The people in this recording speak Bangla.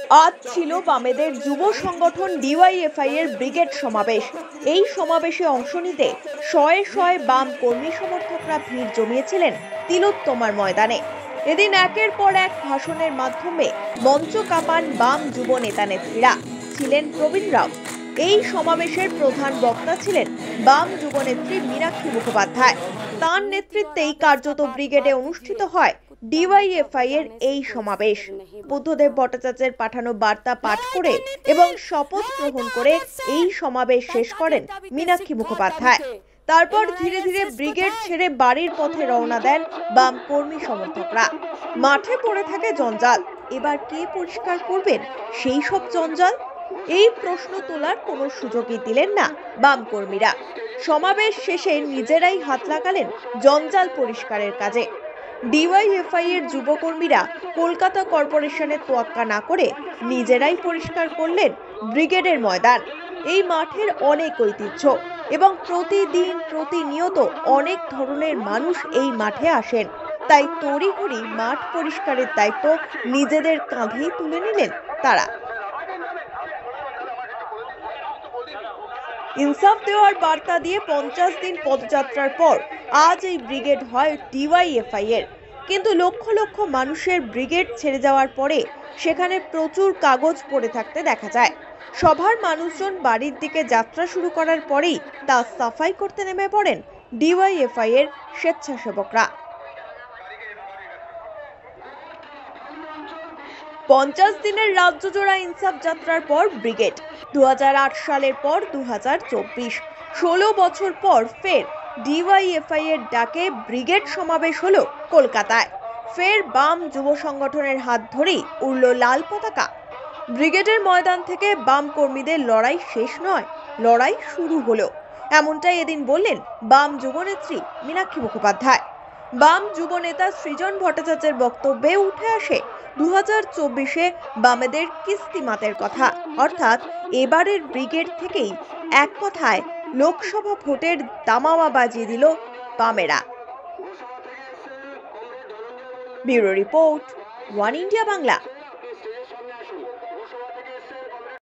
আজ ছিল বামেদের যুব সংগঠন ডিওয়াইএফআই এর ব্রিগেড সমাবেশ। এই সমাবেশে অংশ নিতে শয়ে শয়ে বাম কর্মী সমর্থকরা ভিড় জমিয়েছিলেন তিলোত্তমার ময়দানে। এদিন একের পর এক ভাষণের মাধ্যমে মঞ্চ কাঁপান বাম যুব নেতা নেত্রীরা। ছিলেন প্রবীণ রাও। এই সমাবেশের প্রধান বক্তা ছিলেন বাম যুবনেত্রী মীনাক্ষী মুখোপাধ্যায়। তার নেতৃত্বেই কার্যত ব্রিগেডে অনুষ্ঠিত হয় ডিওয়াইএফআই এর এই সমাবেশ। বুদ্ধদেব ভট্টাচার্যের পাঠানো বার্তা পাঠ করে এবং শপথ গ্রহণ করে এই সমাবেশ শেষ করেন মীনাক্ষী মুখোপাধ্যায়। তারপর ধীরে ধীরে ব্রিগেড ছেড়ে বাড়ির পথে রওনা দেন বাম কর্মী সমর্থকরা। মাঠে পড়ে থাকে জঞ্জাল। এবার কে পরিষ্কার করবেন সেই সব জঞ্জাল? এই প্রশ্ন তোলার কোনো সুযোগই দিলেন না বাম কর্মীরা। সমাবেশ শেষে নিজেরাই হাত লাগালেন জঞ্জাল পরিষ্কারের কাজে। ডিওয়াইএফআই এর যুবকর্মীরা কলকাতা কর্পোরেশনের তোয়াক্কা না করে নিজেরাই পরিষ্কার করলেন ব্রিগেডের ময়দান। এই মাঠের অনেক ঐতিহ্য এবং প্রতিদিন প্রতিনিয়ত অনেক ধরনের মানুষ এই মাঠে আসেন। তাই তড়িঘড়ি মাঠ পরিষ্কারের দায়িত্ব নিজেদের কাঁধেই তুলে নিলেন তারা। ইনসাফ দেওয়ার বার্তা দিয়ে 50 দিন পদযাত্রার পর আজ এই ব্রিগেড হয় ডিওয়াইএফআই এর। কিন্তু লক্ষ লক্ষ মানুষের ব্রিগেড ছেড়ে যাওয়ার পরে সেখানে প্রচুর কাগজ পড়ে থাকতে দেখা যায়। সভার মানুষজন বাড়ির দিকে যাত্রা শুরু করার পরেই তা সাফাই করতে নেমে পড়েন ডিওয়াইএফআই এর স্বেচ্ছাসেবকরা। 50 দিনের রাজ্য জোড়া ইনসাফ যাত্রার পর ব্রিগেড 2008 সালের পর 2024 16 বছর পর ফের ডিওয়াইএফআই এর ডাকে ব্রিগেড সমাবেশ হলো কলকাতায়। ফের বাম যুব সংগঠনের হাত ধরেই উড়ল লাল পতাকা। ব্রিগেডের ময়দান থেকে বাম কর্মীদের লড়াই শেষ নয়, লড়াই শুরু হলো। এমনটাই এদিন বললেন বাম যুবনেত্রী মীনাক্ষী মুখোপাধ্যায়। বাম যুব নেতা সৃজন ভট্টাচার্যের বক্তব্যে উঠে আসে 2024-এ বামেদের কিস্তিমাতের কথা। অর্থাৎ এবারের ব্রিগেড থেকেই এক কথায় লোকসভা ভোটের দামামা বাজিয়ে দিল বামেরা। Bureau report, one India Bangla.